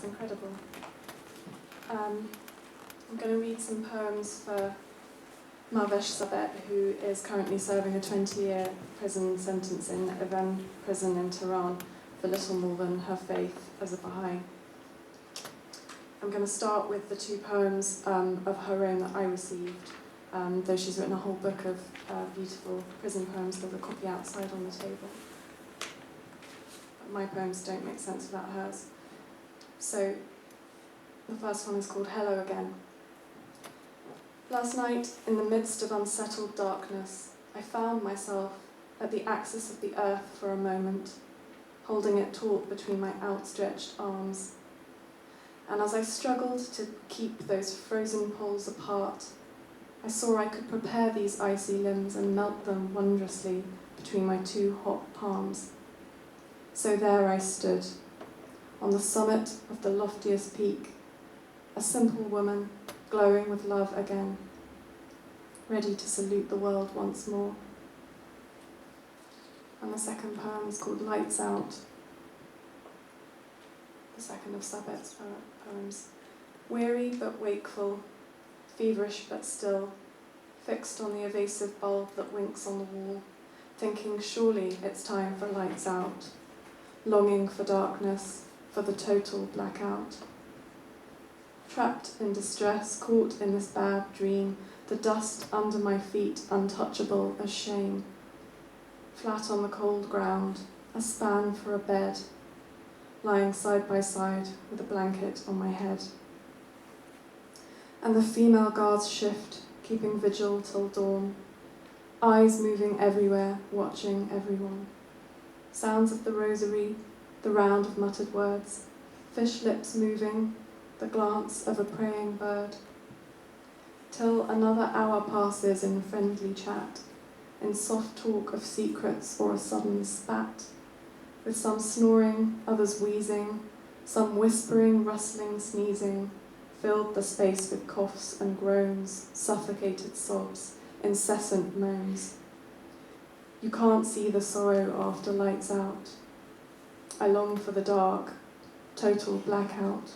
That's incredible. I'm going to read some poems for Mahvash Sabet, who is currently serving a 20-year prison sentence in Evin prison in Tehran for little more than her faith as a Baha'i. I'm going to start with the two poems of her own that I received, though she's written a whole book of beautiful prison poems. There's a copy outside on the table. But my poems don't make sense without hers. So the first one is called Hello Again. Last night, in the midst of unsettled darkness, I found myself at the axis of the earth for a moment, holding it taut between my outstretched arms. And as I struggled to keep those frozen poles apart, I saw I could prepare these icy limbs and melt them wondrously between my two hot palms. So there I stood, on the summit of the loftiest peak, a simple woman, glowing with love again, ready to salute the world once more. And the second poem is called Lights Out, the second of Sabet's poems. Weary but wakeful, feverish but still, fixed on the evasive bulb that winks on the wall, thinking surely it's time for lights out, longing for darkness, for the total blackout. Trapped in distress, caught in this bad dream, the dust under my feet untouchable as shame. Flat on the cold ground, a span for a bed, lying side by side with a blanket on my head. And the female guards shift, keeping vigil till dawn, eyes moving everywhere, watching everyone. Sounds of the rosary, the round of muttered words, fish lips moving, the glance of a praying bird. Till another hour passes in friendly chat, in soft talk of secrets or a sudden spat, with some snoring, others wheezing, some whispering, rustling, sneezing, filled the space with coughs and groans, suffocated sobs, incessant moans. You can't see the sorrow after lights out. I long for the dark, total blackout.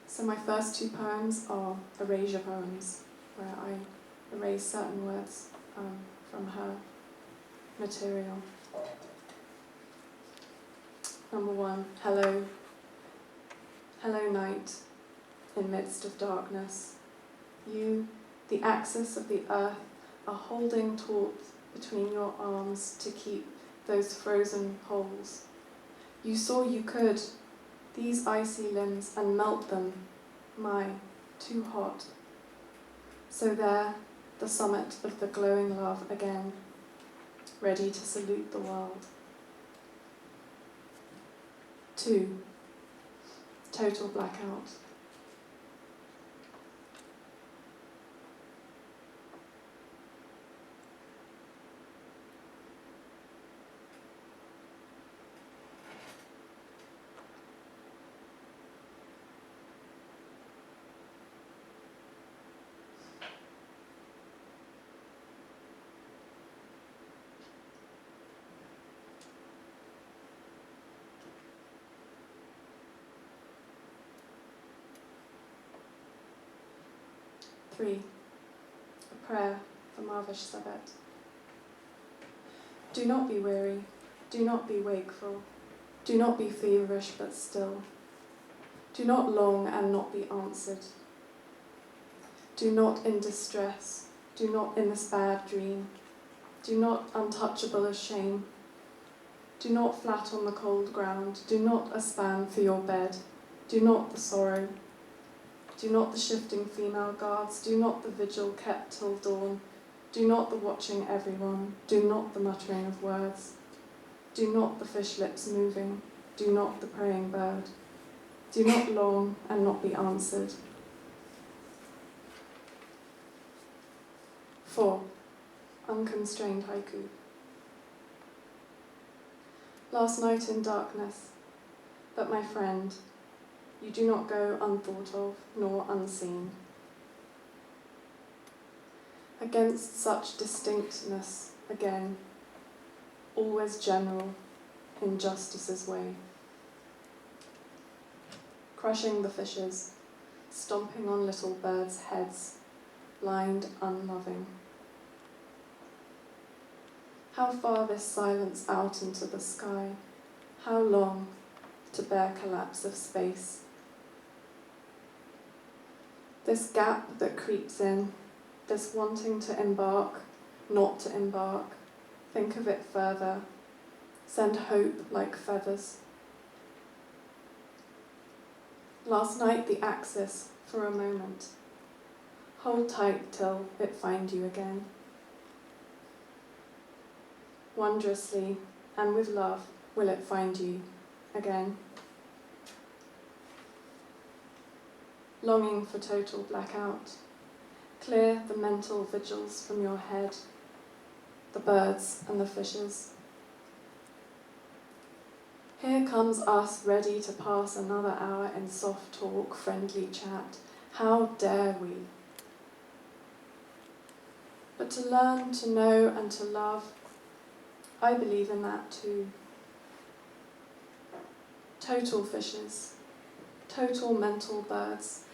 So my first two poems are erasure poems, where I erase certain words from her material. Number one, hello. Hello night, in midst of darkness. You, the axis of the earth, are holding taut between your arms to keep those frozen poles. You saw you could, these icy limbs, and melt them, too hot. So there, the summit of the glowing love again, ready to salute the world. 2. Total blackout. Three, a prayer for Mahvash Sabet. Do not be weary, do not be wakeful, do not be feverish but still. Do not long and not be answered. Do not in distress, do not in this bad dream, do not untouchable as shame. Do not flat on the cold ground, do not a span for your bed, do not the sorrow. Do not the shifting female guards, do not the vigil kept till dawn, do not the watching everyone, do not the muttering of words, do not the fish lips moving, do not the praying bird, do not long and not be answered. 4. Unconstrained haiku. Last night in darkness, but my friend, you do not go unthought of, nor unseen. Against such distinctness, again, always general, in justice's way. crushing the fishes, stomping on little birds' heads, blind, unloving. How far this silence out into the sky? How long to bear collapse of space? This gap that creeps in, this wanting to embark, not to embark, think of it further, send hope like feathers. Last night the axis for a moment. Hold tight till it find you again. Wondrously and with love will it find you again. Longing for total blackout. Clear the mental vigils from your head, the birds and the fishes. Here comes us ready to pass another hour in soft talk, friendly chat. How dare we? But to learn, to know and to love, I believe in that too. Total fishes, total mental birds,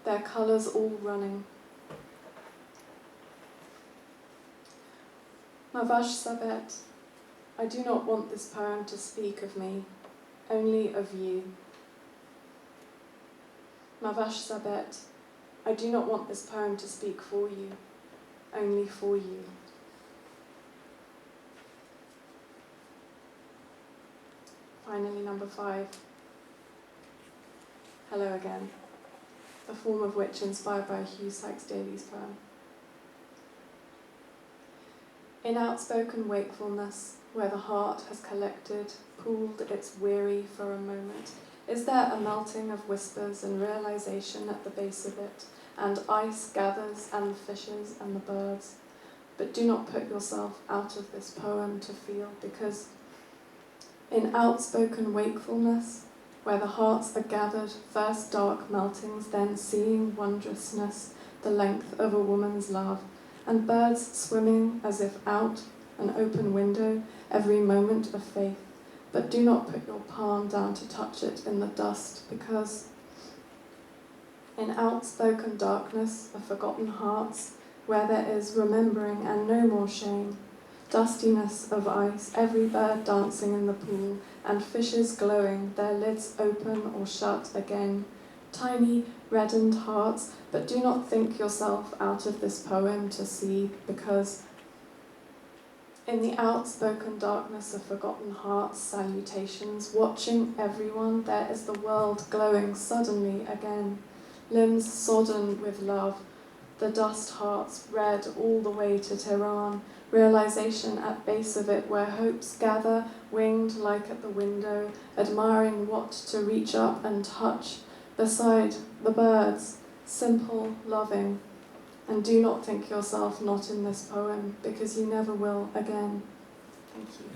their colours all running. Mahvash Sabet, I do not want this poem to speak of me, only of you. Mahvash Sabet, I do not want this poem to speak for you, only for you. Finally, number 5. Hello Again, the form of which inspired by Hugh Sykes-Daly's poem. In outspoken wakefulness, where the heart has collected, pooled its weary for a moment, is there a melting of whispers and realization at the base of it, and ice gathers and the fishes and the birds? But do not put yourself out of this poem to feel, because in outspoken wakefulness, where the hearts are gathered, first dark meltings, then seeing wondrousness, the length of a woman's love, and birds swimming as if out an open window, every moment of faith. But do not put your palm down to touch it in the dust, because in outspoken darkness of forgotten hearts, where there is remembering and no more shame, dustiness of ice, every bird dancing in the pool, and fishes glowing, their lids open or shut again, tiny reddened hearts. But do not think yourself out of this poem to see, because in the outspoken darkness of forgotten hearts' salutations, watching everyone, there is the world glowing suddenly again, limbs sodden with love, the dust hearts red all the way to Tehran, realization at base of it where hopes gather, winged like at the window, admiring what to reach up and touch, beside the birds, simple, loving. And do not think yourself not in this poem, because you never will again. Thank you.